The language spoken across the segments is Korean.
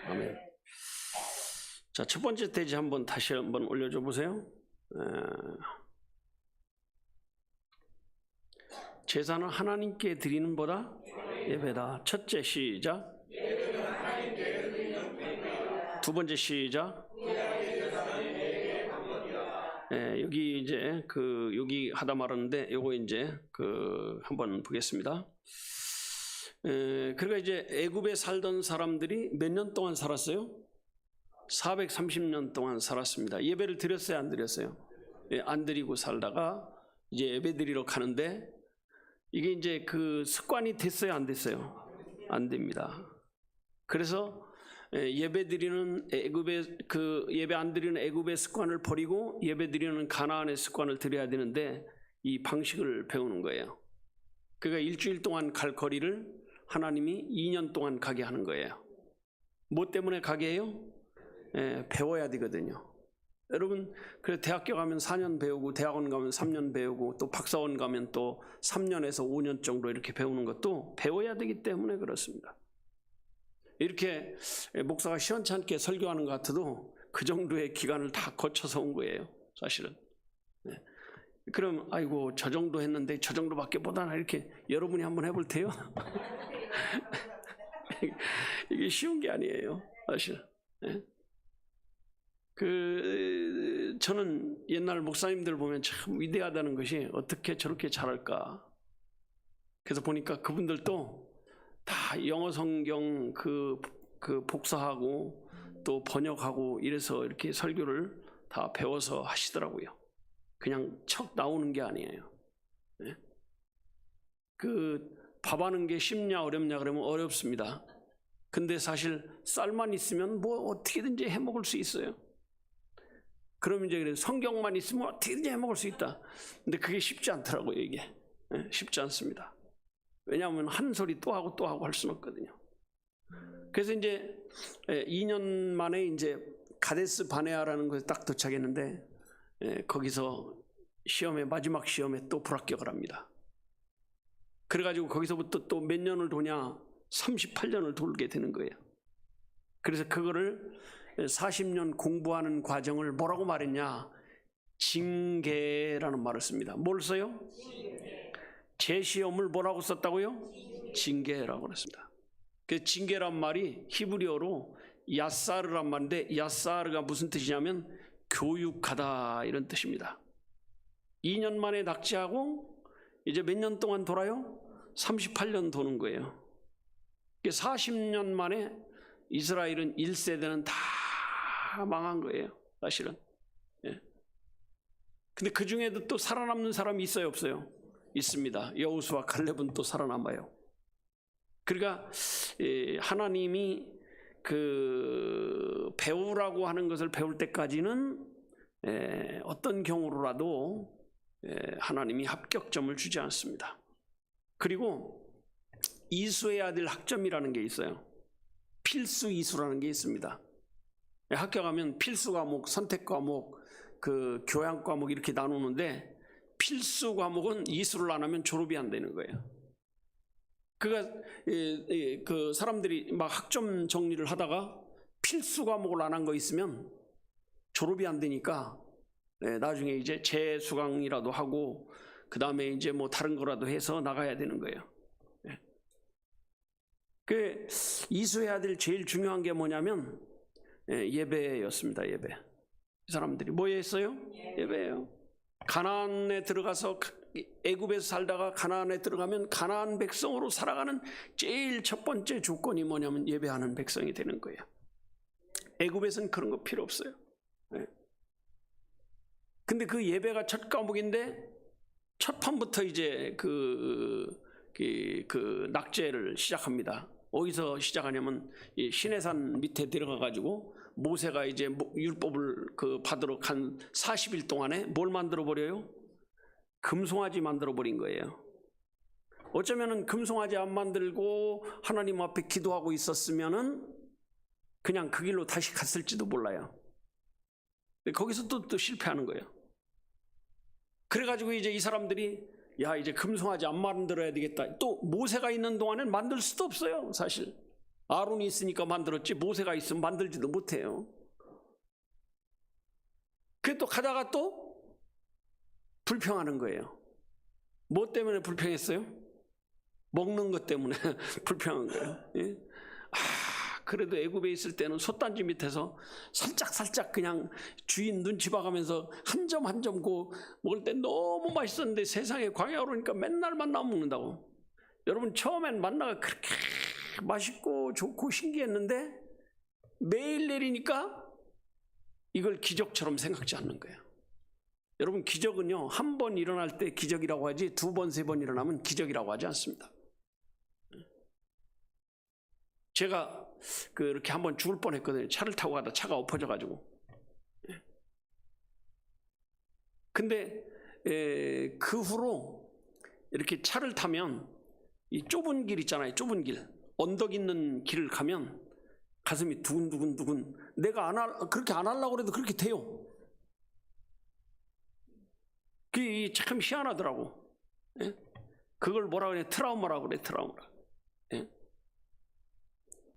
아멘. 자, 첫 번째 대지 다시 한번 올려줘 보세요. 제사는 하나님께 드리는 보다 예배다. 첫째 시작. 두 번째 시작. 여기 이제 여기 하다 말았는데 요거 이제 한번 보겠습니다. 그러니까 이제 애굽에 살던 사람들이 몇 년 동안 살았어요? 430년 동안 살았습니다. 예배를 드렸어요, 안 드렸어요? 안 드리고 살다가 이제 예배 드리러 가는데 이게 이제 습관이 됐어요, 안 됐어요? 안 됩니다. 그래서 예배 드리는 애굽의 예배 안 드리는 애굽의 습관을 버리고 예배 드리는 가나안의 습관을 드려야 되는데 이 방식을 배우는 거예요. 그러니까 일주일 동안 갈 거리를 하나님이 2년 동안 가게 하는 거예요. 뭐 때문에 가게 해요? 배워야 되거든요. 여러분, 그래서 대학교 가면 4년 배우고 대학원 가면 3년 배우고 또 박사원 가면 또 3년에서 5년 정도 이렇게 배우는 것도 배워야 되기 때문에 그렇습니다. 이렇게 목사가 시원찮게 설교하는 것 같아도 그 정도의 기간을 다 거쳐서 온 거예요, 사실은. 그럼 아이고 저 정도 했는데 저 정도밖에 못하나 이렇게 여러분이 한번 해볼 테요. 이게 쉬운 게 아니에요, 사실. 저는 옛날 목사님들 보면 참 위대하다는 것이 어떻게 저렇게 잘할까. 그래서 보니까 그분들도 다 영어 성경 복사하고 또 번역하고 이래서 이렇게 설교를 다 배워서 하시더라고요. 그냥 척 나오는 게 아니에요. 밥 하는 게 쉽냐 어렵냐 그러면 어렵습니다. 근데 사실 쌀만 있으면 뭐 어떻게든지 해 먹을 수 있어요. 그럼 이제 성경만 있으면 어떻게든지 해 먹을 수 있다. 근데 그게 쉽지 않더라고요, 이게. 쉽지 않습니다. 왜냐하면 한 소리 또 하고 할 수는 없거든요. 그래서 이제 2년 만에 이제 가데스 바네아라는 곳에 딱 도착했는데 거기서 마지막 시험에 또 불합격을 합니다. 그래가지고 거기서부터 또 몇 년을 도냐? 38년을 돌게 되는 거예요. 그래서 그거를 40년 공부하는 과정을 뭐라고 말했냐? 징계라는 말을 씁니다. 뭘 써요? 제 시험을 뭐라고 썼다고요? 징계라고 그랬습니다. 그 징계란 말이 히브리어로 야사르란 말인데 야사르가 무슨 뜻이냐면 교육하다 이런 뜻입니다. 2년 만에 낙제하고 이제 몇 년 동안 돌아요? 38년 도는 거예요. 40년 만에 이스라엘은 1세대는 다 망한 거예요, 사실은. 근데 그 중에도 또 살아남는 사람이 있어요, 없어요? 있습니다. 여호수아 갈렙은 또 살아남아요. 그러니까 하나님이 배우라고 하는 것을 배울 때까지는 어떤 경우로라도 하나님이 합격점을 주지 않습니다. 그리고 이수의 아들 학점이라는 게 있어요. 필수 이수라는 게 있습니다. 합격하면 필수 과목, 선택 과목, 교양 과목 이렇게 나누는데 필수 과목은 이수를 안 하면 졸업이 안 되는 거예요. 그러니까 사람들이 막 학점 정리를 하다가 필수 과목을 안 한 거 있으면 졸업이 안 되니까 나중에 이제 재수강이라도 하고 그 다음에 이제 뭐 다른 거라도 해서 나가야 되는 거예요. 이수해야 될 제일 중요한 게 뭐냐면 예배였습니다. 예배. 이 사람들이 뭐 했어요? 예배예요. 가나안에 들어가서 애굽에서 살다가 가나안에 들어가면 가나안 백성으로 살아가는 제일 첫 번째 조건이 뭐냐면 예배하는 백성이 되는 거예요. 애굽에서는 그런 거 필요 없어요. 근데 그 예배가 첫 과목인데 첫 판부터 이제 낙제를 시작합니다. 어디서 시작하냐면 이 시내산 밑에 들어가 가지고 모세가 이제 율법을 받으러 간 40일 동안에 뭘 만들어 버려요? 금송아지 만들어 버린 거예요. 어쩌면은 금송아지 안 만들고 하나님 앞에 기도하고 있었으면은 그냥 그 길로 다시 갔을지도 몰라요. 거기서 또 실패하는 거예요. 그래가지고 이제 이 사람들이 이제 금송아지 안 만들어야 되겠다. 또 모세가 있는 동안엔 만들 수도 없어요, 사실. 아론이 있으니까 만들었지 모세가 있으면 만들지도 못해요. 그게 또 가다가 또 불평하는 거예요. 뭐 때문에 불평했어요? 먹는 것 때문에 불평한 거예요. 예? 그래도 애굽에 있을 때는 솥단지 밑에서 살짝 그냥 주인 눈치 봐가면서 한 점 한 점 먹을 때 너무 맛있었는데 세상에 광야로 오니까 맨날 만나 먹는다고. 여러분 처음엔 만나가 그렇게 맛있고 좋고 신기했는데 매일 내리니까 이걸 기적처럼 생각지 않는 거예요. 여러분 기적은요 한 번 일어날 때 기적이라고 하지 두 번, 세 번 일어나면 기적이라고 하지 않습니다. 제가 그렇게 한번 죽을 뻔했거든요. 차를 타고 가다 차가 엎어져가지고. 근데 그 후로 이렇게 차를 타면 이 좁은 길 있잖아요. 좁은 길, 언덕 있는 길을 가면 가슴이 두근두근. 내가 그렇게 안 하려고 해도 그렇게 돼요. 그게 참 희한하더라고. 그걸 뭐라 그래? 트라우마라고 그래. 트라우마.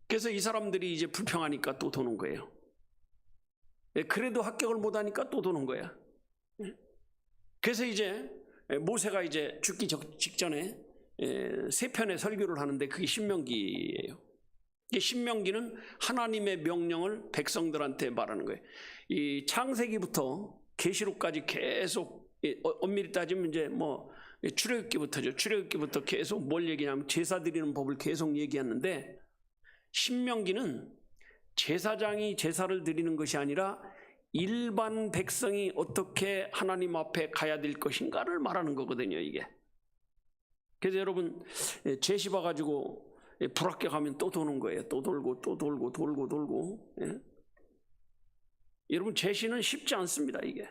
그래서 이 사람들이 이제 불평하니까 또 도는 거예요. 그래도 합격을 못하니까 또 도는 거야. 그래서 이제 모세가 이제 죽기 직전에 세 편의 설교를 하는데 그게 신명기예요. 이 신명기는 하나님의 명령을 백성들한테 말하는 거예요. 이 창세기부터 계시록까지 계속 엄밀히 따지면 이제 뭐 출애굽기부터죠. 출애굽기부터 계속 뭘 얘기냐면 제사 드리는 법을 계속 얘기하는데 신명기는 제사장이 제사를 드리는 것이 아니라 일반 백성이 어떻게 하나님 앞에 가야 될 것인가를 말하는 거거든요, 이게. 그래서 여러분 제시 봐가지고 불합격하면 또 도는 거예요. 또 돌고. 예? 여러분 제시는 쉽지 않습니다, 이게.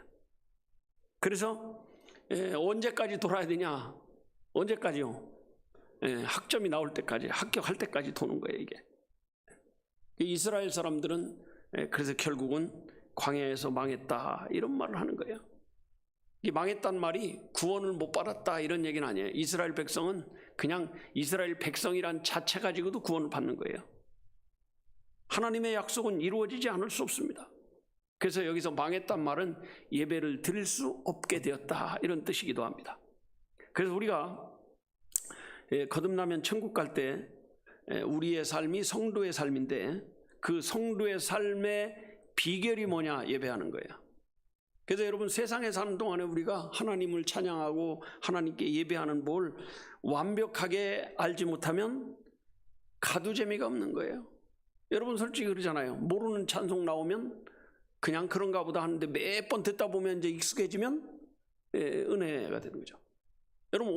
그래서 언제까지 돌아야 되냐? 언제까지요? 학점이 나올 때까지, 합격할 때까지 도는 거예요, 이게. 이스라엘 사람들은 그래서 결국은 광야에서 망했다 이런 말을 하는 거예요. 이 망했단 말이 구원을 못 받았다 이런 얘기는 아니에요. 이스라엘 백성은 그냥 이스라엘 백성이란 자체 가지고도 구원을 받는 거예요. 하나님의 약속은 이루어지지 않을 수 없습니다. 그래서 여기서 망했단 말은 예배를 드릴 수 없게 되었다 이런 뜻이기도 합니다. 그래서 우리가 거듭나면 천국 갈 때 우리의 삶이 성도의 삶인데 그 성도의 삶의 비결이 뭐냐? 예배하는 거예요. 그래서 여러분 세상에 사는 동안에 우리가 하나님을 찬양하고 하나님께 예배하는 뭘 완벽하게 알지 못하면 가도 재미가 없는 거예요. 여러분 솔직히 그러잖아요. 모르는 찬송 나오면 그냥 그런가 보다 하는데 몇 번 듣다 보면 이제 익숙해지면 은혜가 되는 거죠. 여러분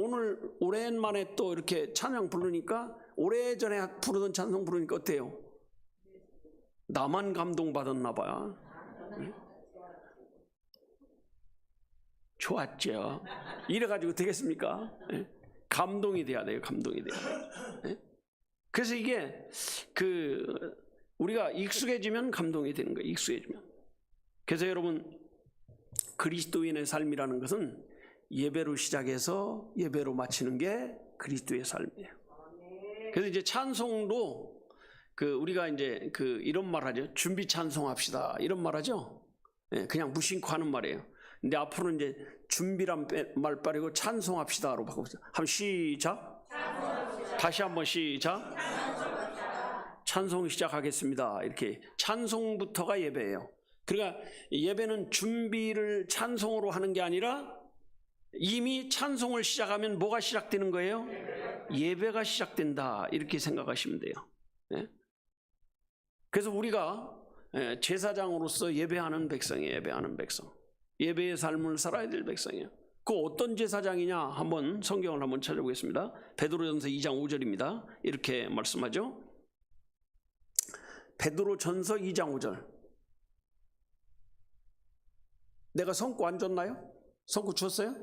오랜만에 또 이렇게 찬양 부르니까 오래전에 부르던 찬송 부르니까 어때요? 나만 감동받았나 봐요. 좋았죠. 이래가지고 되겠습니까? 감동이 돼야 돼요. 감동이 돼야 돼요. 그래서 이게 우리가 익숙해지면 감동이 되는 거예요. 익숙해지면. 그래서 여러분 그리스도인의 삶이라는 것은 예배로 시작해서 예배로 마치는 게 그리스도의 삶이에요. 그래서 이제 찬송도 우리가 이제 이런 말 하죠. 준비 찬송합시다. 이런 말 하죠. 그냥 무심코 하는 말이에요. 근데 앞으로는 이제 준비란 말 빠르고 찬송합시다로 바꿔보세요. 한번 시작. 다시 한번 시작. 찬송 시작하겠습니다. 이렇게 찬송부터가 예배예요. 그러니까 예배는 준비를 찬송으로 하는 게 아니라 이미 찬송을 시작하면 뭐가 시작되는 거예요? 예배가 시작된다. 이렇게 생각하시면 돼요. 그래서 우리가 제사장으로서 예배하는 백성이에요. 예배하는 백성. 예배의 삶을 살아야 될 백성이에요. 그 어떤 제사장이냐? 한번 성경을 한번 찾아보겠습니다. 베드로전서 2장 5절입니다. 이렇게 말씀하죠. 베드로전서 2장 5절. 내가 성구 안 줬나요? 성구 줬어요?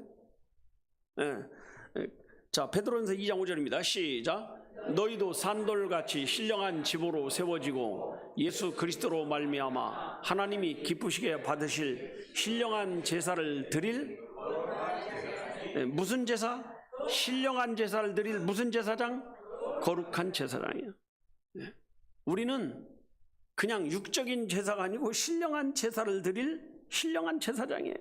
자, 베드로전서 2장 5절입니다. 시작. 너희도 산돌같이 신령한 집으로 세워지고 예수 그리스도로 말미암아 하나님이 기쁘시게 받으실 신령한 제사를 드릴 무슨 제사? 신령한 제사를 드릴 무슨 제사장? 거룩한 제사장이에요. 우리는 그냥 육적인 제사가 아니고 신령한 제사를 드릴 신령한 제사장이에요.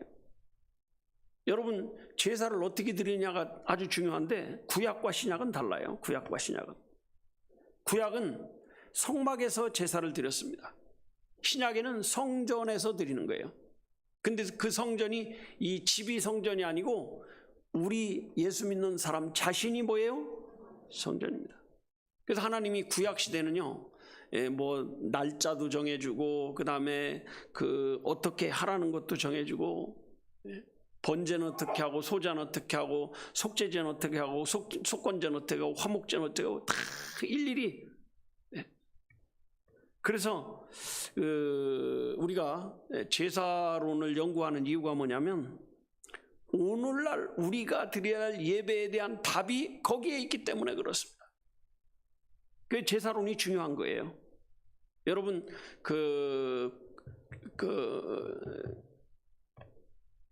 여러분, 제사를 어떻게 드리냐가 아주 중요한데 구약과 신약은 달라요. 구약과 신약은. 구약은 성막에서 제사를 드렸습니다. 신약에는 성전에서 드리는 거예요. 근데 그 성전이 이 집이 성전이 아니고 우리 예수 믿는 사람 자신이 뭐예요? 성전입니다. 그래서 하나님이 구약 시대는요, 뭐 날짜도 정해주고 그 다음에 그 어떻게 하라는 것도 정해주고, 번제는 어떻게 하고 소제는 어떻게 하고 속죄제는 어떻게 하고 속건제는 어떻게 하고 화목제는 어떻게 하고 다 일일이. 그래서 우리가 제사론을 연구하는 이유가 뭐냐면 오늘날 우리가 드려야 할 예배에 대한 답이 거기에 있기 때문에 그렇습니다. 그 제사론이 중요한 거예요. 여러분,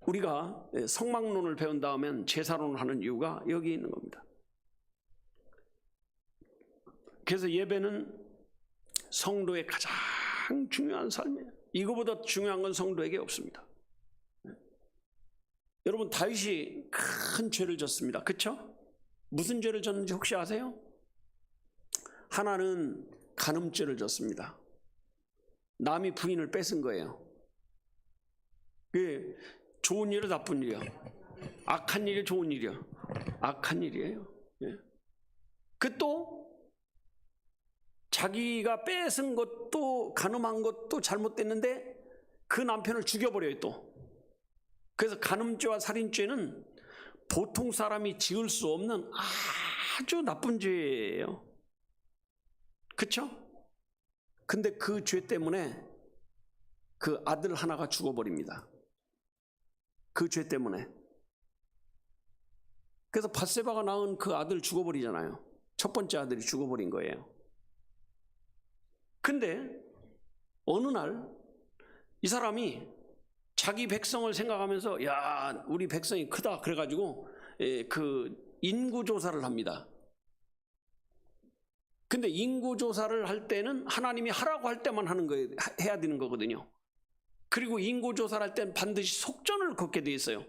우리가 성막론을 배운 다음엔 제사론을 하는 이유가 여기 있는 겁니다. 그래서 예배는 성도의 가장 중요한 삶이에요. 이거보다 중요한 건 성도에게 없습니다. 여러분, 다윗이 큰 죄를 졌습니다. 그렇죠? 무슨 죄를 졌는지 혹시 아세요? 하나는 간음죄를 졌습니다. 남이 부인을 뺏은 거예요. 그게 좋은 일이야, 나쁜 일이야? 악한 일이야, 좋은 일이야? 악한 일이에요. 그 또 자기가 뺏은 것도 간음한 것도 잘못됐는데 그 남편을 죽여버려요 또. 그래서 간음죄와 살인죄는 보통 사람이 지을 수 없는 아주 나쁜 죄예요. 그렇죠? 근데 그 죄 때문에 그 아들 하나가 죽어버립니다. 그 죄 때문에. 그래서 밧세바가 낳은 그 아들 죽어버리잖아요. 첫 번째 아들이 죽어버린 거예요. 근데 어느 날 이 사람이 자기 백성을 생각하면서 야, 우리 백성이 크다 그래가지고 그 인구조사를 합니다. 근데 인구조사를 할 때는 하나님이 하라고 할 때만 하는 거예요. 해야 되는 거거든요. 그리고 인구조사를 할 때는 반드시 속전을 걷게 돼 있어요.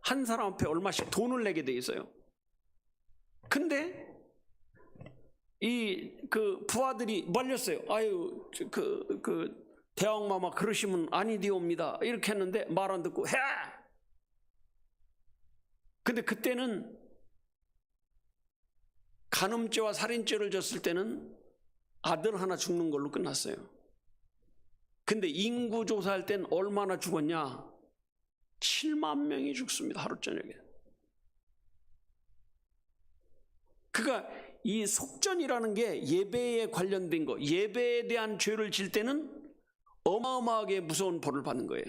한 사람 앞에 얼마씩 돈을 내게 돼 있어요. 근데 그 부하들이 말렸어요. 아유, 대왕마마 그러시면 아니디옵니다. 이렇게 했는데 말 안 듣고 해! 근데 그때는 간음죄와 살인죄를 졌을 때는 아들 하나 죽는 걸로 끝났어요. 근데 인구조사할 땐 얼마나 죽었냐? 7만 명이 죽습니다. 하루 저녁에. 그러니까 이 속전이라는 게 예배에 관련된 거, 예배에 대한 죄를 질 때는 어마어마하게 무서운 벌을 받는 거예요.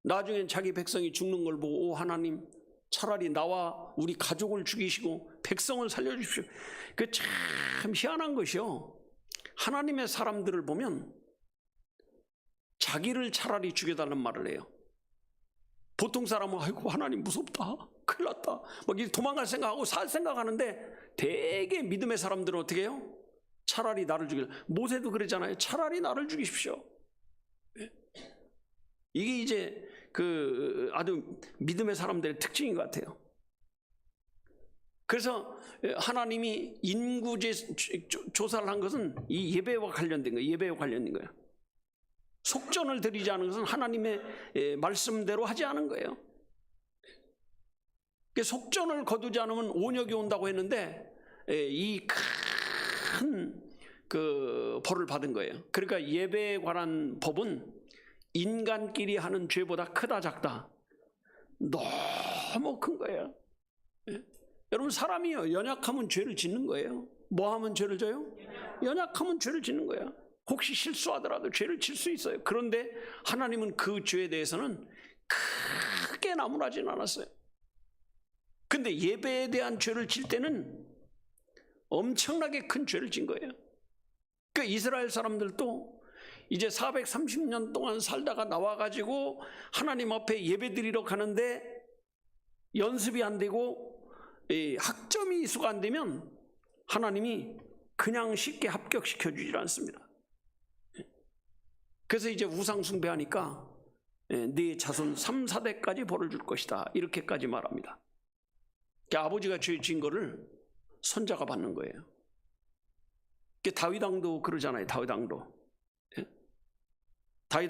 나중엔 자기 백성이 죽는 걸 보고 오 하나님, 차라리 나와 우리 가족을 죽이시고 백성을 살려주십시오. 그 참 희한한 것이요. 하나님의 사람들을 보면 자기를 차라리 죽여달라는 말을 해요. 보통 사람은 아이고 하나님 무섭다, 큰일 났다, 막 도망갈 생각하고 살 생각하는데 되게 믿음의 사람들은 어떻게 해요? 차라리 나를 죽여. 모세도 그러잖아요. 차라리 나를 죽이십시오. 이게 이제 그 아주 믿음의 사람들의 특징인 것 같아요. 그래서 하나님이 인구제 조사를 한 것은 이 예배와 관련된 거예요. 예배와 관련된 거예요. 속전을 드리지 않은 것은 하나님의 말씀대로 하지 않은 거예요. 속전을 거두지 않으면 온역이 온다고 했는데 이 큰 그 벌을 받은 거예요. 그러니까 예배에 관한 법은 인간끼리 하는 죄보다 크다 작다 너무 큰 거예요. 여러분, 사람이요 연약하면 죄를 짓는 거예요. 뭐 하면 죄를 져요? 연약하면 죄를 짓는 거야. 혹시 실수하더라도 죄를 질 수 있어요. 그런데 하나님은 그 죄에 대해서는 크게 나무라진 않았어요. 근데 예배에 대한 죄를 질 때는 엄청나게 큰 죄를 진 거예요. 그러니까 이스라엘 사람들도 이제 430년 동안 살다가 나와가지고 하나님 앞에 예배드리러 가는데 연습이 안 되고 학점이 이수가 안 되면 하나님이 그냥 쉽게 합격시켜 주질 않습니다. 그래서 이제 우상 숭배하니까 네 자손 3, 4대까지 벌을 줄 것이다, 이렇게까지 말합니다. 그러니까 아버지가 죄 지은 거를 손자가 받는 거예요. 그러니까 다윗 왕도 그러잖아요. 다윗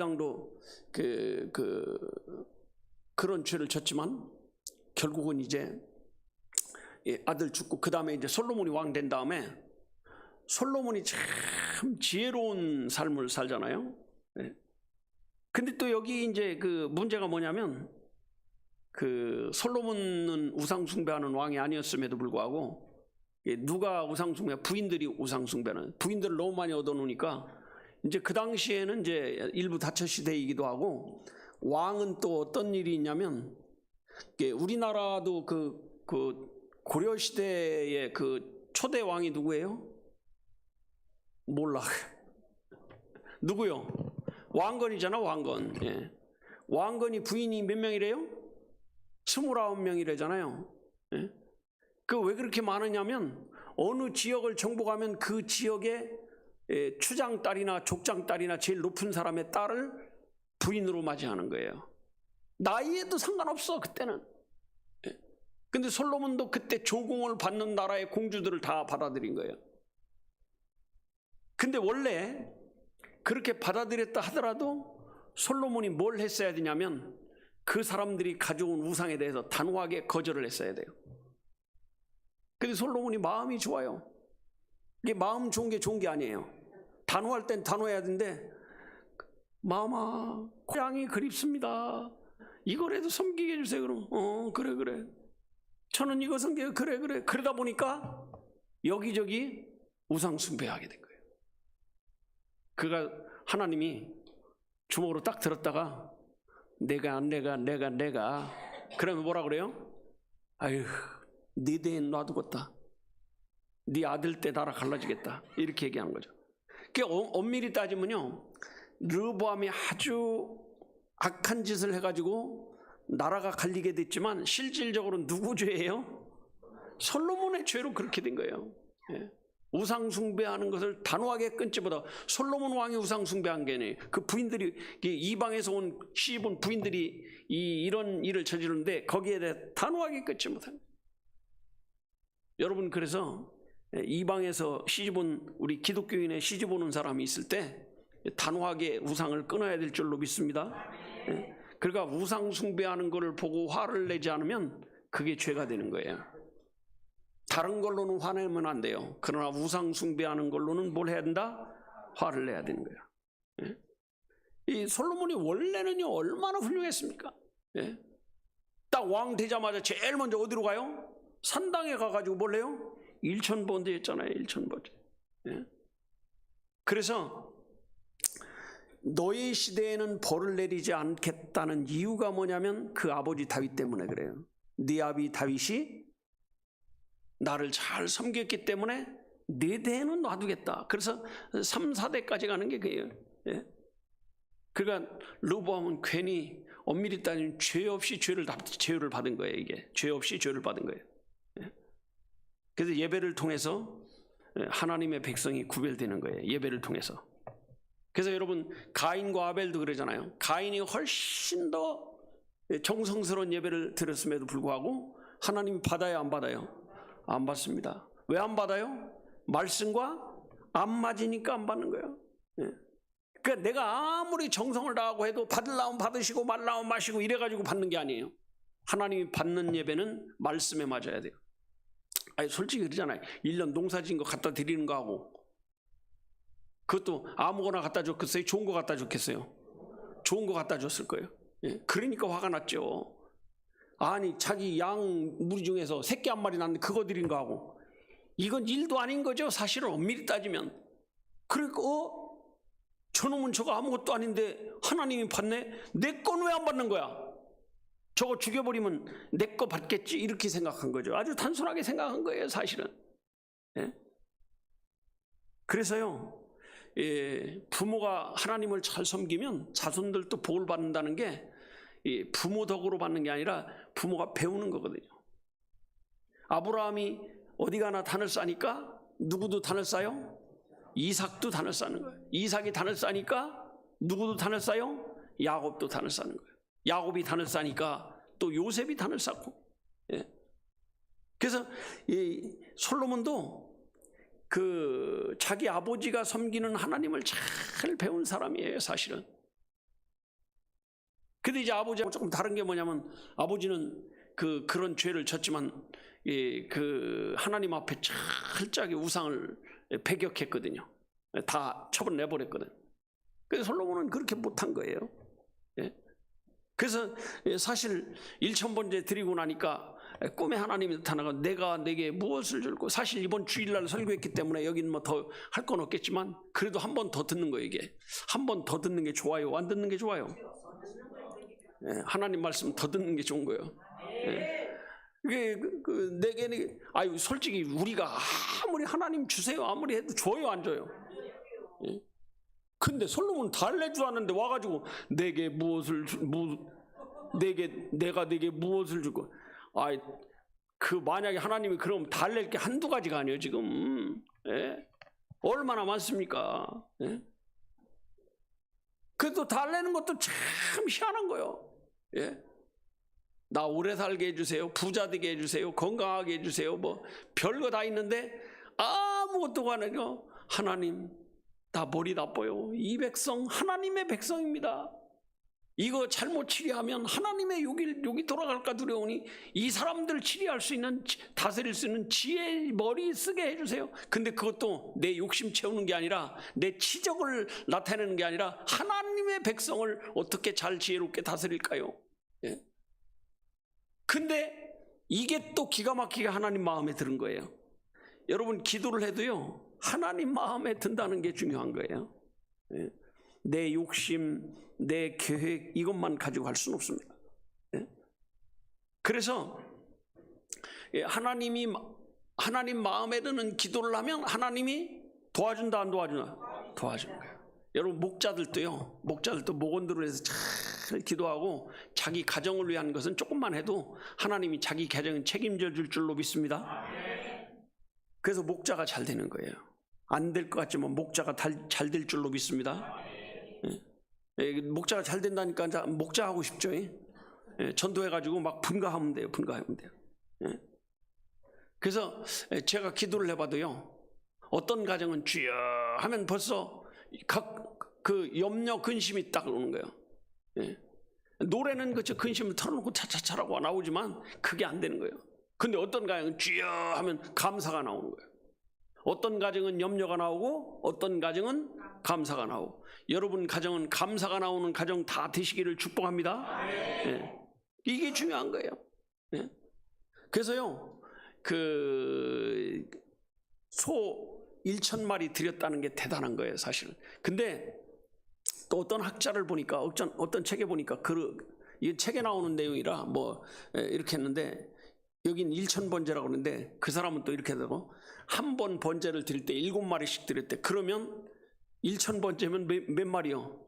왕도 그런 죄를 졌지만 결국은 이제 아들 죽고 그 다음에 이제 솔로몬이 왕 된 다음에 솔로몬이 참 지혜로운 삶을 살잖아요. 근데 또 여기 이제 그 문제가 뭐냐면 그 솔로몬은 우상 숭배하는 왕이 아니었음에도 불구하고 누가 우상 숭배? 부인들이 우상 숭배는, 부인들을 너무 많이 얻어놓으니까 이제 그 당시에는 이제 일부 다처 시대이기도 하고, 왕은 또 어떤 일이 있냐면 우리나라도 그 고려 시대의 그 초대 왕이 누구예요? 몰라. 누구요? 왕건이잖아, 왕건. 예. 왕건이 부인이 몇 명이래요? 29명이래잖아요. 예? 그 왜 그렇게 많으냐면 어느 지역을 정복하면 그 지역의 추장딸이나 족장딸이나 제일 높은 사람의 딸을 부인으로 맞이하는 거예요. 나이에도 상관없어, 그때는. 예. 근데 솔로몬도 그때 조공을 받는 나라의 공주들을 다 받아들인 거예요. 근데 원래 그렇게 받아들였다 하더라도 솔로몬이 뭘 했어야 되냐면 그 사람들이 가져온 우상에 대해서 단호하게 거절을 했어야 돼요. 근데 솔로몬이 마음이 좋아요. 이게 마음 좋은 게 아니에요. 단호할 땐 단호해야 되는데, 마마 고향이 그립습니다. 이거라도 섬기게 해주세요. 그럼 그래 저는 이거 섬겨요. 그래 그러다 보니까 여기저기 우상 숭배하게 된 거예요. 그가 하나님이 주먹으로 딱 들었다가 내가 그러면 뭐라 그래요? 아유, 네 대엔 놔두겠다. 네 아들 때 나라 갈라지겠다, 이렇게 얘기하는 거죠. 그러니까 엄밀히 따지면요, 르보암이 아주 악한 짓을 해가지고 나라가 갈리게 됐지만 실질적으로 누구 죄예요? 솔로몬의 죄로 그렇게 된 거예요. 예. 우상 숭배하는 것을 단호하게 끊지보다 솔로몬 왕이 우상 숭배한 게 아니에요. 그 부인들이, 이방에서 온 시집온 부인들이 이런 일을 저지르는데 거기에 대해 단호하게 끊지 못한 거예요. 여러분, 그래서 이방에서 시집온 우리 기독교인의 시집 오는 사람이 있을 때 단호하게 우상을 끊어야 될 줄로 믿습니다. 그러니까 우상 숭배하는 것을 보고 화를 내지 않으면 그게 죄가 되는 거예요. 다른 걸로는 화내면 안 돼요. 그러나 우상 숭배하는 걸로는 뭘 해야 된다? 화를 내야 되는 거예요. 이 솔로몬이 원래는요 얼마나 훌륭했습니까? 딱 왕 되자마자 제일 먼저 어디로 가요? 산당에 가가지고 뭘 해요? 일천번제 했잖아요. 일천번제. 그래서 너희 시대에는 벌을 내리지 않겠다는 이유가 뭐냐면 그 아버지 다윗 때문에 그래요. 네 아비 다윗이 나를 잘 섬겼기 때문에 네 대에는 놔두겠다. 그래서 3, 4대까지 가는 게 그예요. 그러니까 르보암은 괜히 엄밀히 따지면 죄 없이 죄를 받은 거예요. 이게 죄 없이 죄를 받은 거예요. 그래서 예배를 통해서 하나님의 백성이 구별되는 거예요. 예배를 통해서. 그래서 여러분, 가인과 아벨도 그러잖아요. 가인이 훨씬 더 정성스러운 예배를 드렸음에도 불구하고 하나님이 받아요, 안 받아요? 안 받습니다. 왜 안 받아요? 말씀과 안 맞으니까 안 받는 거예요. 그러니까 내가 아무리 정성을 다하고 해도 받으려면 받으시고 말라면 마시고 이래가지고 받는 게 아니에요. 하나님이 받는 예배는 말씀에 맞아야 돼요. 아니, 솔직히 그러잖아요. 1년 농사진 거 갖다 드리는 거 하고, 그것도 아무거나 갖다 줬겠어요? 좋은 거 갖다 줬겠어요? 좋은 거 갖다 줬을 거예요. 그러니까 화가 났죠. 아니, 자기 양 무리 중에서 새끼 한 마리 낳는데 그거 드린 거 하고, 이건 일도 아닌 거죠, 사실은 엄밀히 따지면. 그러니까 저놈은 저거 아무것도 아닌데 하나님이 받네? 내 건 왜 안 받는 거야? 저거 죽여버리면 내 거 받겠지, 이렇게 생각한 거죠. 아주 단순하게 생각한 거예요, 사실은. 그래서요, 부모가 하나님을 잘 섬기면 자손들도 복을 받는다는 게 부모 덕으로 받는 게 아니라 부모가 배우는 거거든요. 아브라함이 어디 가나 단을 싸니까 누구도 단을 싸요? 이삭도 단을 싸는 거예요. 이삭이 단을 싸니까 누구도 단을 싸요? 야곱도 단을 싸는 거예요. 야곱이 단을 싸니까 또 요셉이 단을 쌓고. 예. 그래서 이 솔로몬도 그 자기 아버지가 섬기는 하나님을 잘 배운 사람이에요, 사실은. 근데 이제 아버지하고 조금 다른 게 뭐냐면, 아버지는 그런 죄를 졌지만 그 하나님 앞에 철저하게 우상을 배격했거든요. 다 처분 내버렸거든. 그래서 솔로몬은 그렇게 못한 거예요. 예? 그래서 사실 1000번째 드리고 나니까 꿈에 하나님이 나타나가 내가 내게 무엇을 줄고, 사실 이번 주일날 설교했기 때문에 여기는 뭐 더 할 건 없겠지만 그래도 한 번 더 듣는 거예요. 이게 한 번 더 듣는 게 좋아요, 안 듣는 게 좋아요? 예, 하나님 말씀 더 듣는 게 좋은 거예요. 예. 이게 내게 아유, 솔직히 우리가 아무리 하나님 주세요 아무리 해도 줘요, 안 줘요? 예? 근데 솔로몬 달래 주었는데 와가지고 내게 무엇을 내가 내게 무엇을 주고, 아이 그 만약에 하나님이 그럼 달랠 게 한두 가지가 아니에요 지금. 예? 얼마나 많습니까? 예? 그래도 달래는 것도 참 희한한 거예요. 예? 나 오래 살게 해주세요, 부자 되게 해주세요, 건강하게 해주세요, 뭐 별거 다 있는데 아무것도 안 해요. 하나님 나 머리 나빠요. 이 백성 하나님의 백성입니다. 이거 잘못 치리하면 하나님의 욕이 돌아갈까 두려우니 이 사람들 치리할 수 있는, 다스릴 수 있는 지혜 머리 쓰게 해주세요. 근데 그것도 내 욕심 채우는 게 아니라, 내 치적을 나타내는 게 아니라 하나님의 백성을 어떻게 잘 지혜롭게 다스릴까요? 예? 근데 이게 또 기가 막히게 하나님 마음에 드는 거예요. 여러분 기도를 해도요 하나님 마음에 든다는 게 중요한 거예요. 예? 내 욕심, 내 계획 이것만 가지고 할 수는 없습니다. 예? 그래서 하나님 마음에 드는 기도를 하면 하나님이 도와준다, 안 도와주나? 도와주는 거예요. 여러분 목자들도 목원들을 해서 잘 기도하고 자기 가정을 위한 것은 조금만 해도 하나님이 자기 가정을 책임져 줄 줄로 믿습니다. 그래서 목자가 잘 되는 거예요. 안 될 것 같지만 목자가 잘 될 줄로 믿습니다. 예, 목자가 잘 된다니까 목자 하고 싶죠. 예? 전도해가지고 막 분가하면 돼요. 예? 그래서 제가 기도를 해봐도요, 어떤 가정은 주여 하면 벌써 그 염려 근심이 딱 오는 거예요. 예? 노래는 그저 근심을 털어놓고 차차차라고 나오지만 그게 안 되는 거예요. 근데 어떤 가정은 주여 하면 감사가 나오는 거예요. 어떤 가정은 염려가 나오고 어떤 가정은 감사가 나오고. 여러분 가정은 감사가 나오는 가정 다 되시기를 축복합니다. 예. 이게 중요한 거예요. 예. 그래서요 소 1000마리 드렸다는 게 대단한 거예요 사실은. 근데 또 어떤 학자를 보니까, 어떤 책에 보니까 이 책에 나오는 내용이라 뭐 이렇게 했는데, 여긴 1000번제라고 그러는데 그 사람은 또 이렇게 되고, 한 번 번제를 드릴 때 7마리씩 드렸대. 그러면 1000번제면 몇 마리요?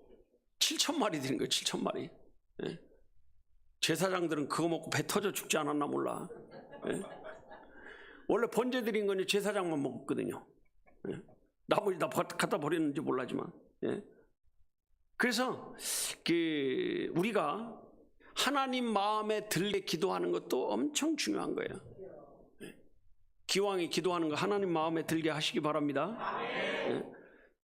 7000마리 드린 거예요. 7000마리. 예. 제사장들은 그거 먹고 배 터져 죽지 않았나 몰라. 예. 원래 번제 드린 건 제사장만 먹었거든요. 예. 나머지 다 갖다 버렸는지 몰라지만. 예. 그래서 우리가 하나님 마음에 들게 기도하는 것도 엄청 중요한 거예요. 기왕에 기도하는 거 하나님 마음에 들게 하시기 바랍니다.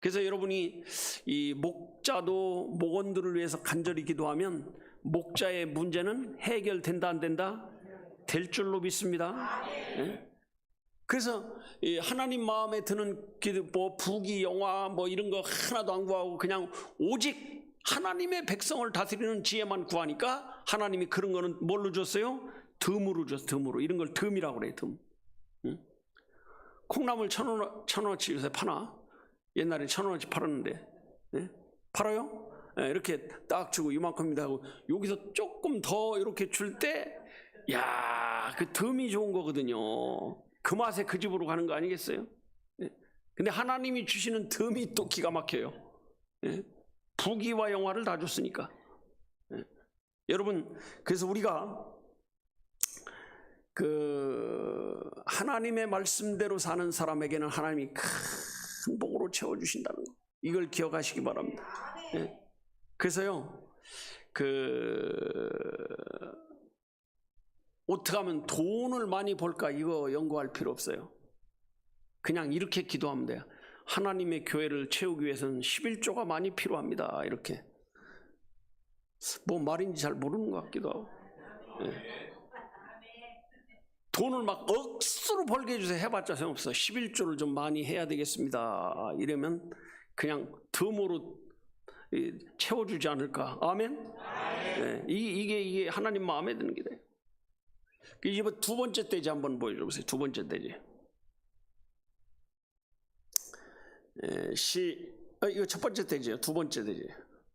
그래서 여러분이 이 목자도 목원들을 위해서 간절히 기도하면 목자의 문제는 해결된다, 안 된다? 될 줄로 믿습니다. 그래서 하나님 마음에 드는 기도, 뭐 부귀 영화 뭐 이런 거 하나도 안 구하고 그냥 오직 하나님의 백성을 다스리는 지혜만 구하니까 하나님이 그런 거는 뭘로 줬어요? 덤으로 줬어요. 덤으로. 이런 걸 덤이라고 그래요. 덤. 응? 콩나물 1000원어치 요새 파나? 옛날에 1000원어치 팔았는데. 예? 팔아요? 예, 이렇게 딱 주고 이만큼이다 하고 여기서 조금 더 이렇게 줄 때, 야, 그 덤이 좋은 거거든요. 그 맛에 그 집으로 가는 거 아니겠어요? 예? 근데 하나님이 주시는 덤이 또 기가 막혀요. 예? 부귀와 영화를 다 줬으니까. 예? 여러분, 그래서 우리가 하나님의 말씀대로 사는 사람에게는 하나님이 큰 복으로 채워주신다는 거, 이걸 기억하시기 바랍니다. 예. 그래서요, 어떻게 하면 돈을 많이 벌까 이거 연구할 필요 없어요. 그냥 이렇게 기도하면 돼요. 하나님의 교회를 채우기 위해서는 11조가 많이 필요합니다. 이렇게. 뭐 말인지 잘 모르는 것 같기도 하고. 예. 돈을 막 억수로 벌게 해주세요 해봤자 소용없어. 11조를 좀 많이 해야 되겠습니다. 이러면 그냥 덤으로 채워주지 않을까. 아멘? 네, 이게 하나님 마음에 드는 길이에요. 이번 두 번째 대지 한번 보여줘보세요. 두 번째 대지. 이거 첫 번째 대지예요. 두 번째 대지.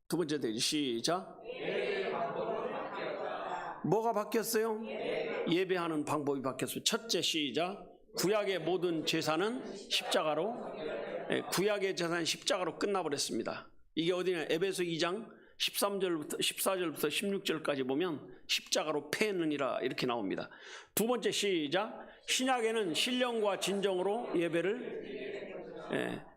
두 번째 대지 시작. 뭐가 바뀌었어요? 예배하는 방법이 바뀌었어요. 첫째 시작. 구약의 모든 제사는 십자가로, 구약의 제사는 십자가로 끝나버렸습니다. 이게 어디냐? 에베소 2장 14절부터 16절까지 보면 십자가로 패느니라 이렇게 나옵니다. 두 번째 시작. 신약에는 신령과 진정으로 예배를,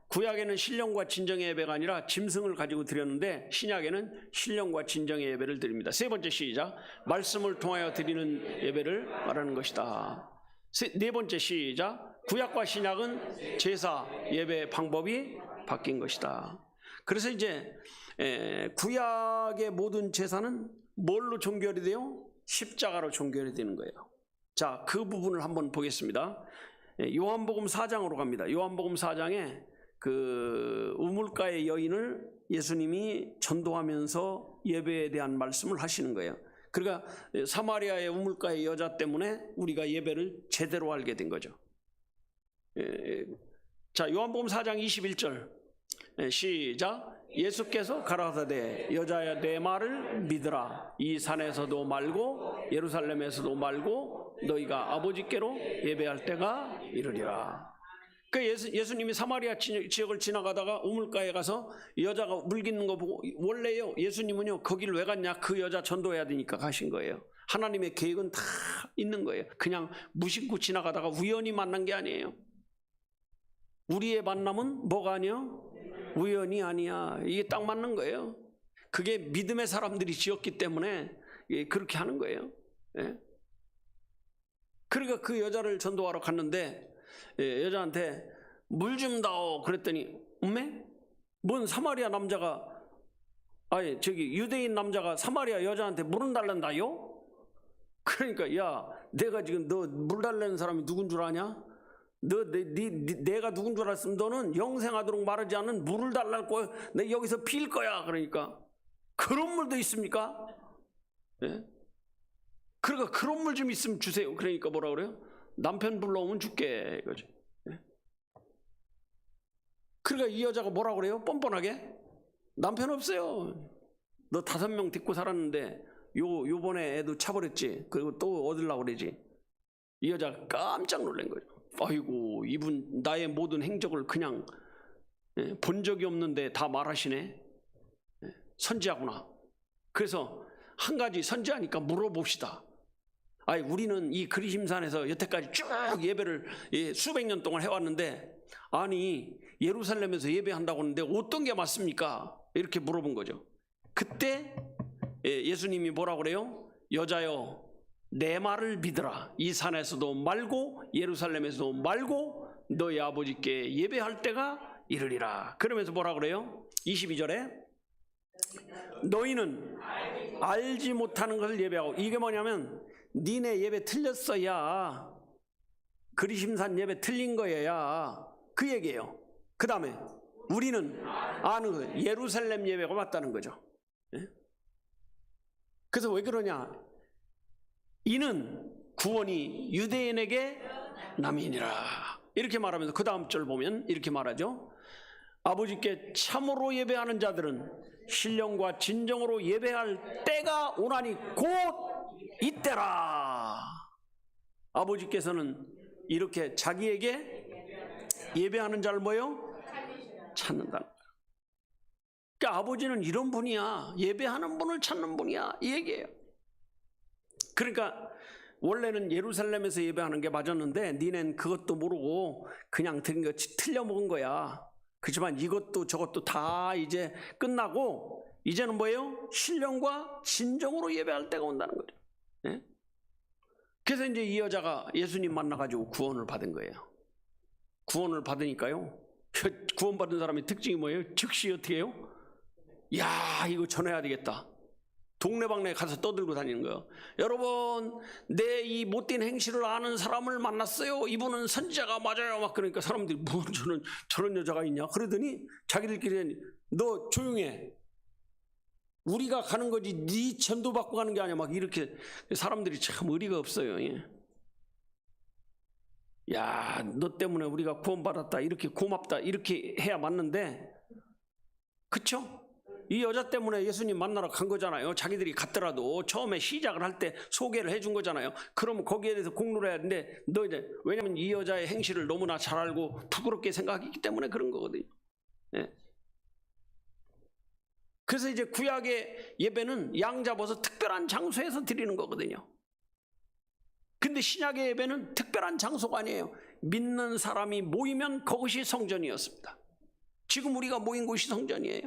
구약에는 신령과 진정의 예배가 아니라 짐승을 가지고 드렸는데 신약에는 신령과 진정의 예배를 드립니다. 세 번째 시작. 말씀을 통하여 드리는 예배를 말하는 것이다. 네 번째 시작. 구약과 신약은 제사 예배 방법이 바뀐 것이다. 그래서 이제 구약의 모든 제사는 뭘로 종결이 돼요? 십자가로 종결이 되는 거예요. 자, 그 부분을 한번 보겠습니다. 요한복음 4장으로 갑니다. 요한복음 4장에 우물가의 여인을 예수님이 전도하면서 예배에 대한 말씀을 하시는 거예요. 그러니까 사마리아의 우물가의 여자 때문에 우리가 예배를 제대로 알게 된 거죠. 자, 요한복음 4장 21절 시작. 예수께서 가라사대 여자야 내 말을 믿으라. 이 산에서도 말고 예루살렘에서도 말고 너희가 아버지께로 예배할 때가 이르리라. 예수님이 사마리아 지역을 지나가다가 우물가에 가서 여자가 물깃는 거 보고, 원래요 예수님은요 거기를 왜 갔냐? 그 여자 전도해야 되니까 가신 거예요. 하나님의 계획은 다 있는 거예요. 그냥 무심코 지나가다가 우연히 만난 게 아니에요. 우리의 만남은 뭐가 아니야? 우연이 아니야. 이게 딱 맞는 거예요. 그게 믿음의 사람들이 지었기 때문에 그렇게 하는 거예요. 그러니까 그 여자를 전도하러 갔는데 여자한테 물 좀 다오 그랬더니, 뭔 사마리아 남자가, 유대인 남자가 사마리아 여자한테 물은 달란다요? 그러니까 야, 내가 지금 너 물 달라는 사람이 누군 줄 아냐? 내가 누군 줄 알았으면 너는 영생하도록 마르지 않는 물을 달랄 거야. 내가 여기서 필 거야. 그러니까 그런 물도 있습니까? 그러니까 그런 물 좀 있으면 주세요. 그러니까 뭐라 그래요? 남편 불러오면 줄게 이거죠. 그러니까 이 여자가 뭐라 그래요? 뻔뻔하게 남편 없어요. 너 5명 데리고 살았는데 요번에 애도 차버렸지. 그리고 또 얻으려고 그러지. 이 여자가 깜짝 놀란 거죠. 아이고, 이분 나의 모든 행적을 그냥 본 적이 없는데 다 말하시네. 선지하구나. 그래서 한 가지 선지하니까 물어봅시다. 우리는 이 그리심산에서 여태까지 쭉 예배를 수백 년 동안 해왔는데, 아니 예루살렘에서 예배한다고 하는데 어떤 게 맞습니까? 이렇게 물어본 거죠. 그때 예수님이 뭐라고 그래요? 여자여 내 말을 믿으라. 이 산에서도 말고 예루살렘에서도 말고 너희 아버지께 예배할 때가 이르리라. 그러면서 뭐라고 그래요? 22절에 너희는 알지 못하는 것을 예배하고, 이게 뭐냐면 니네 예배 틀렸어야, 그리심산 예배 틀린 거여야 그 얘기예요. 그 다음에 우리는 아는 예루살렘 예배가 맞다는 거죠. 그래서 왜 그러냐? 이는 구원이 유대인에게 남이니라. 이렇게 말하면서 그 다음 절 보면 이렇게 말하죠. 아버지께 참으로 예배하는 자들은 신령과 진정으로 예배할 때가 오나니 곧 이때라. 아버지께서는 이렇게 자기에게 예배하는 자를 뭐요? 찾는다. 그러니까 아버지는 이런 분이야. 예배하는 분을 찾는 분이야. 이 얘기예요. 그러니까 원래는 예루살렘에서 예배하는 게 맞았는데 니넨 그것도 모르고 그냥 드린 거 틀려 먹은 거야. 그렇지만 이것도 저것도 다 이제 끝나고 이제는 뭐예요? 신령과 진정으로 예배할 때가 온다는 거죠. 예? 그래서 이제 이 여자가 예수님 만나가지고 구원을 받은 거예요. 구원을 받으니까요, 구원받은 사람의 특징이 뭐예요? 즉시 어떻게 해요? 야, 이거 전해야 되겠다. 동네방네 가서 떠들고 다니는 거예요. 여러분, 내 이 못된 행실을 아는 사람을 만났어요. 이분은 선지자가 맞아요. 막 그러니까 사람들이 뭐 저런 여자가 있냐? 그러더니 자기들끼리 너 조용해. 우리가 가는 거지 네 전도 받고 가는 게 아니야. 막 이렇게 사람들이 참 의리가 없어요. 예. 야, 너 때문에 우리가 구원받았다. 이렇게 고맙다. 이렇게 해야 맞는데, 그쵸? 이 여자 때문에 예수님 만나러 간 거잖아요. 자기들이 갔더라도 처음에 시작을 할 때 소개를 해준 거잖아요. 그럼 거기에 대해서 공로를 해야 되는데, 너 이제 왜냐면 이 여자의 행실을 너무나 잘 알고 부끄럽게 생각했기 때문에 그런 거거든요. 예. 그래서 이제 구약의 예배는 양 잡아서 특별한 장소에서 드리는 거거든요. 근데 신약의 예배는 특별한 장소가 아니에요. 믿는 사람이 모이면 그것이 성전이었습니다. 지금 우리가 모인 곳이 성전이에요.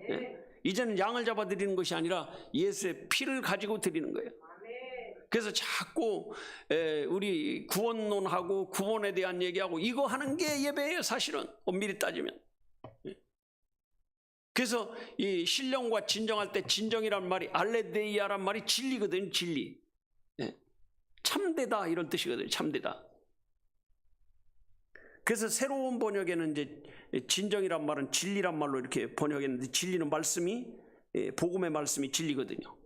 네? 이제는 양을 잡아 드리는 것이 아니라 예수의 피를 가지고 드리는 거예요. 그래서 자꾸 우리 구원론하고 구원에 대한 얘기하고 이거 하는 게 예배예요. 사실은 엄밀히 따지면. 그래서 이 신령과 진정할 때 진정이란 말이 알레데이아란 말이 진리거든요. 진리. 참되다 이런 뜻이거든요. 참되다. 그래서 새로운 번역에는 이제 진정이란 말은 진리란 말로 이렇게 번역했는데, 진리는 말씀이, 복음의 말씀이 진리거든요.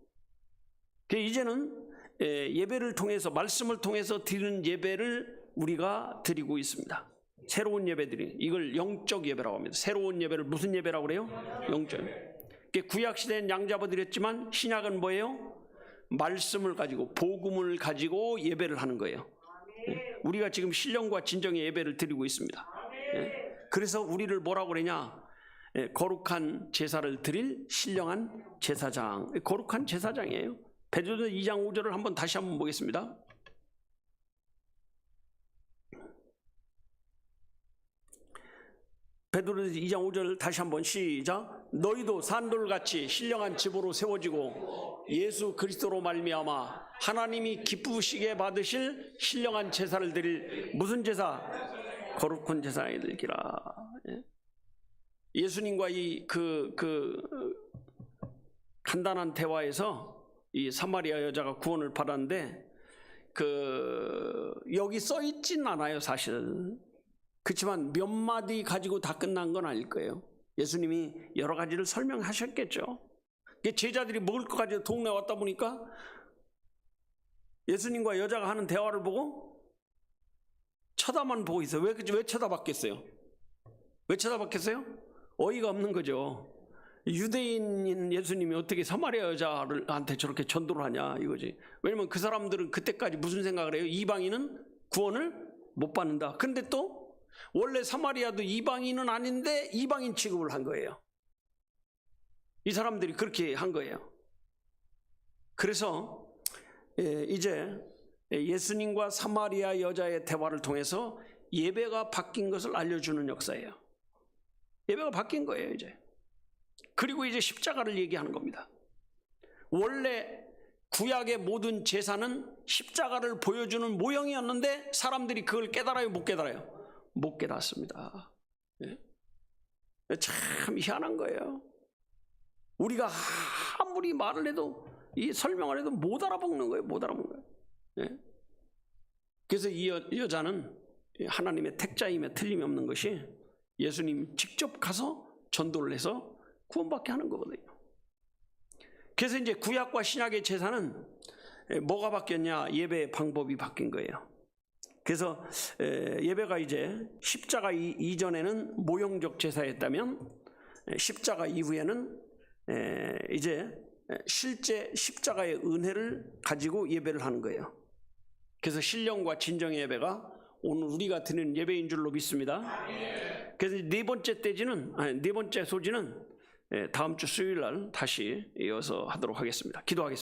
이제는 예배를 통해서, 말씀을 통해서 드리는 예배를 우리가 드리고 있습니다. 새로운 예배들이, 이걸 영적 예배라고 합니다. 새로운 예배를 무슨 예배라고 그래요? 영적. 구약 시대엔 양 잡아 드렸지만 신약은 뭐예요? 말씀을 가지고, 복음을 가지고 예배를 하는 거예요. 우리가 지금 신령과 진정의 예배를 드리고 있습니다. 그래서 우리를 뭐라고 그러냐? 거룩한 제사를 드릴 신령한 제사장. 거룩한 제사장이에요. 베드로전서 2장 5절을 한번 다시 한번 보겠습니다. 베드로전서 2장 5절 다시 한번 시작. 너희도 산돌같이 신령한 집으로 세워지고 예수 그리스도로 말미암아 하나님이 기쁘시게 받으실 신령한 제사를 드릴 무슨 제사? 거룩한 제사에 드리라. 예수님과 이 간단한 대화에서 이 사마리아 여자가 구원을 받았는데 여기 써 있진 않아요, 사실. 그렇지만 몇 마디 가지고 다 끝난 건 아닐 거예요. 예수님이 여러 가지를 설명하셨겠죠. 제자들이 먹을 것 가지고 동네 왔다 보니까 예수님과 여자가 하는 대화를 보고 쳐다만 보고 있어요. 왜 쳐다봤겠어요? 왜 쳐다봤겠어요? 어이가 없는 거죠. 유대인인 예수님이 어떻게 사마리아 여자한테 저렇게 전도를 하냐 이거지. 왜냐면 그 사람들은 그때까지 무슨 생각을 해요? 이방인은 구원을 못 받는다. 근데 또 원래 사마리아도 이방인은 아닌데 이방인 취급을 한 거예요. 이 사람들이 그렇게 한 거예요. 그래서 이제 예수님과 사마리아 여자의 대화를 통해서 예배가 바뀐 것을 알려주는 역사예요. 예배가 바뀐 거예요, 이제. 그리고 이제 십자가를 얘기하는 겁니다. 원래 구약의 모든 제사는 십자가를 보여주는 모형이었는데 사람들이 그걸 깨달아요, 못 깨달아요? 못 깨닫습니다. 참 희한한 거예요. 우리가 아무리 말을 해도 이 설명을 해도 못 알아먹는 거예요. 못 알아먹는 거예요. 그래서 이 여자는 하나님의 택자임에 틀림이 없는 것이 예수님 직접 가서 전도를 해서 구원받게 하는 거거든요. 그래서 이제 구약과 신약의 제사는 뭐가 바뀌었냐? 예배의 방법이 바뀐 거예요. 그래서 예배가 이제 십자가 이전에는 모형적 제사였다면 십자가 이후에는 이제 실제 십자가의 은혜를 가지고 예배를 하는 거예요. 그래서 신령과 진정의 예배가 오늘 우리가 드리는 예배인 줄로 믿습니다. 그래서 네 번째 소지는 다음 주 수요일 날 다시 이어서 하도록 하겠습니다. 기도하겠습니다.